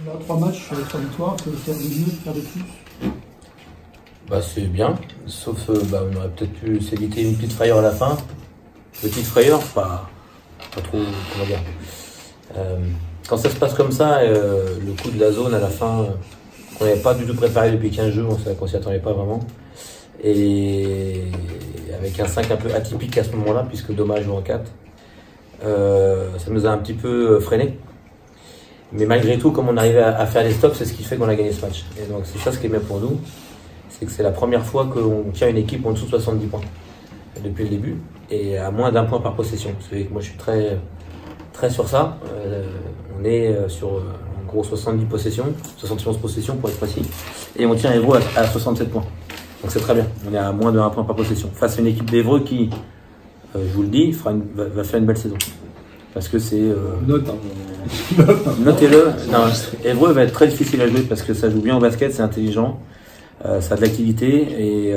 Là, 3 matchs, 3 victoires, faire de mieux, faire de plus. Bah, c'est bien, sauf on aurait peut-être pu s'éviter une petite frayeur à la fin. Petite frayeur, pas trop, comment dire. Quand ça se passe comme ça, le coup de la zone à la fin, qu'on n'avait pas du tout préparé depuis 15 jours, qu'on s'y attendait pas vraiment. Et avec un 5 un peu atypique à ce moment-là, puisque dommage joue en 4, ça nous a un petit peu freiné. Mais malgré tout, comme on arrivait à faire les stops, c'est ce qui fait qu'on a gagné ce match. Et donc c'est ça ce qui est bien pour nous, c'est que c'est la première fois qu'on tient une équipe en dessous de 70 points depuis le début, et à moins d'un point par possession. Vous savez que moi je suis très sur ça. On est sur en gros 70 possessions, 71 possessions pour être précis, et on tient Évreux à 67 points. Donc c'est très bien, on est à moins de 1 point par possession. Face à une équipe d'Évreux qui, je vous le dis, va faire une belle saison. Parce que c'est... Notez-le. Évreux va être très difficile à jouer parce que ça joue bien au basket, c'est intelligent, ça a de l'activité, et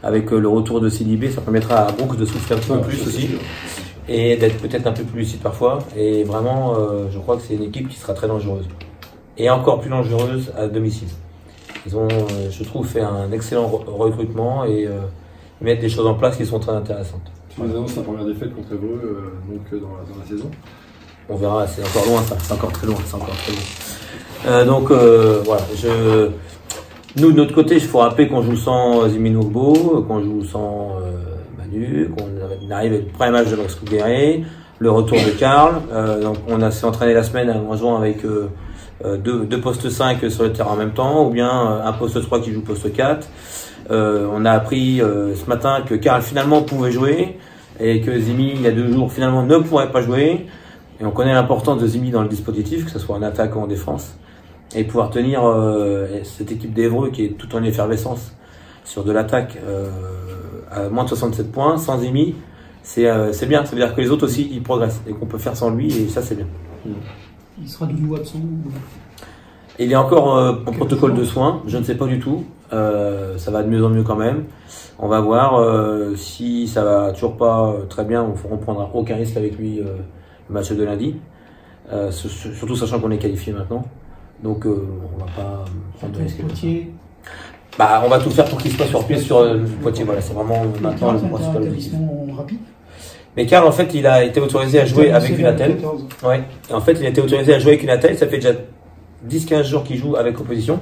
avec le retour de Sidibé, ça permettra à Brooks de souffler un peu plus aussi, et d'être peut-être un peu plus lucide parfois. Et vraiment, je crois que c'est une équipe qui sera très dangereuse. Et encore plus dangereuse à domicile. Ils ont, je trouve, fait un excellent recrutement et mettent des choses en place qui sont très intéressantes. Tu nous annonces la première défaite contre Évreux dans la saison. On verra, c'est encore loin ça, c'est encore très loin, voilà, nous de notre côté, il faut rappeler qu'on joue sans Ziminourbo, qu'on joue sans Manu, qu'on arrive avec le premier match de Max Cougueré, le retour de Karl, donc on s'est entraîné la semaine en jouant avec deux postes 5 sur le terrain en même temps, ou bien un poste 3 qui joue poste 4. On a appris ce matin que Karl finalement pouvait jouer, et que Zimi, il y a 2 jours, finalement ne pourrait pas jouer. Et on connaît l'importance de Zimi dans le dispositif, que ce soit en attaque ou en défense. Et pouvoir tenir cette équipe d'Évreux qui est tout en effervescence sur de l'attaque à moins de 67 points, sans Zimi, c'est bien. Ça veut dire que les autres aussi, ils progressent et qu'on peut faire sans lui, et ça, c'est bien. Il sera de nouveau absent? Il est encore en protocole de soins, je ne sais pas du tout. Ça va de mieux en mieux quand même. On va voir si ça va toujours pas très bien, on prendra aucun risque avec lui le match de lundi. Surtout sachant qu'on est qualifié maintenant. Donc on va pas prendre de risque. Poitiers. Bah, on va tout faire pour qu'il soit sur pied sur Poitiers. Voilà, c'est vraiment maintenant le principal objectif. Rapide. Mais Karl, en fait, il a été autorisé à jouer avec une attelle. Ouais. Et en fait, il a été autorisé à jouer avec une attelle. Ça fait déjà 10-15 jours qu'il joue avec opposition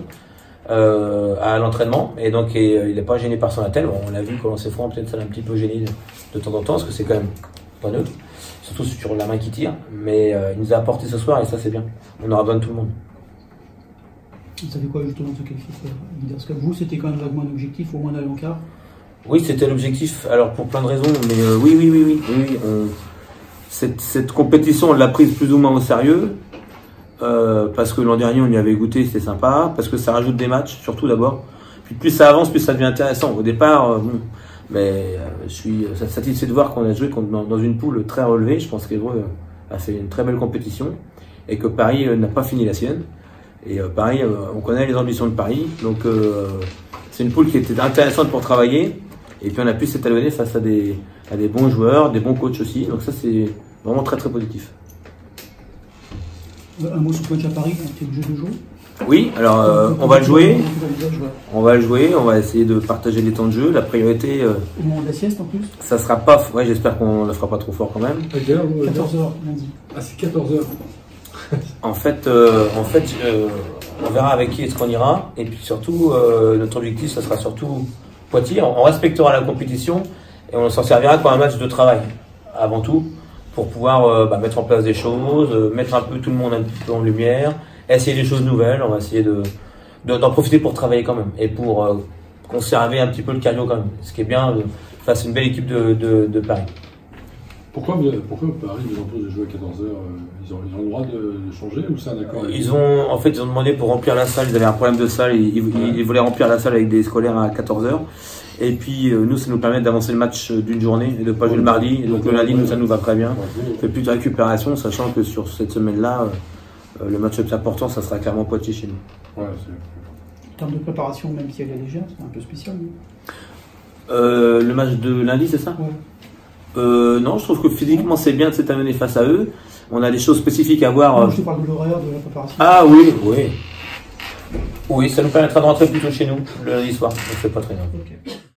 à l'entraînement. Et donc, il n'est pas gêné par son attelle. Bon, on l'a vu quand on s'est froid, peut-être ça l'a un petit peu gêné de temps en temps, parce que c'est quand même pas neutre. Surtout sur la main qui tire. Mais il nous a apporté ce soir, et ça, c'est bien. On aura besoin de tout le monde. Ça fait quoi justement ce qualifier? Parce que vous, c'était quand même vaguement un objectif, au moins d'aller en quart? Oui, c'était l'objectif. Alors, pour plein de raisons, mais oui. Cette compétition, on l'a prise plus ou moins au sérieux. Parce que l'an dernier, on y avait goûté, c'était sympa. Parce que ça rajoute des matchs, surtout d'abord. Puis plus ça avance, plus ça devient intéressant. Au départ, mais je suis satisfait de voir qu'on a joué dans une poule très relevée. Je pense qu'Évreux a fait une très belle compétition. Et que Paris n'a pas fini la sienne. Et Paris, on connaît les ambitions de Paris. Donc, c'est une poule qui était intéressante pour travailler. Et puis, on a pu s'étalonner face à des bons joueurs, des bons coachs aussi. Donc, ça, c'est vraiment très, très positif. Un mot sur le match à Paris, c'était le jeu de jour? Oui, alors on va le jouer. On va essayer de partager les temps de jeu. La priorité. Au moment de la sieste en plus? Ça sera pas. Ouais, j'espère qu'on ne le fera pas trop fort quand même. 14h lundi. Ah, c'est 14h. En fait, on verra avec qui est-ce qu'on ira. Et puis surtout, notre objectif, ça sera surtout Poitiers. On respectera la compétition et on s'en servira comme un match de travail, avant tout, pour pouvoir mettre en place des choses, mettre un peu tout le monde un petit peu en lumière, essayer des choses nouvelles. On va essayer d'en profiter pour travailler quand même et pour conserver un petit peu le cardio quand même. Ce qui est bien face à une belle équipe de Paris. Pourquoi Paris vous impose de jouer à 14h? Ils ont le droit de changer ou c'est un accord? Ils ont demandé pour remplir la salle, ils avaient un problème de salle, ils voulaient remplir la salle avec des scolaires à 14h. Et puis nous, ça nous permet d'avancer le match d'une journée et de ne pas jouer le mardi. Et donc le lundi, nous, ça nous va très bien. On fait plus de récupération, sachant que sur cette semaine-là, le match le plus important, ça sera clairement Poitiers chez nous. Ouais, en termes de préparation, même si elle est légère, c'est un peu spécial. Le match de lundi, c'est ça? Ouais. Non, je trouve que physiquement c'est bien de s'être amené face à eux. on a des choses spécifiques à voir. Non, je te parle de l'horaire, de la préparation. Ah oui, oui. Oui, ça nous permettra de rentrer plus tôt chez nous le lundi soir, donc c'est pas très grave. Ok.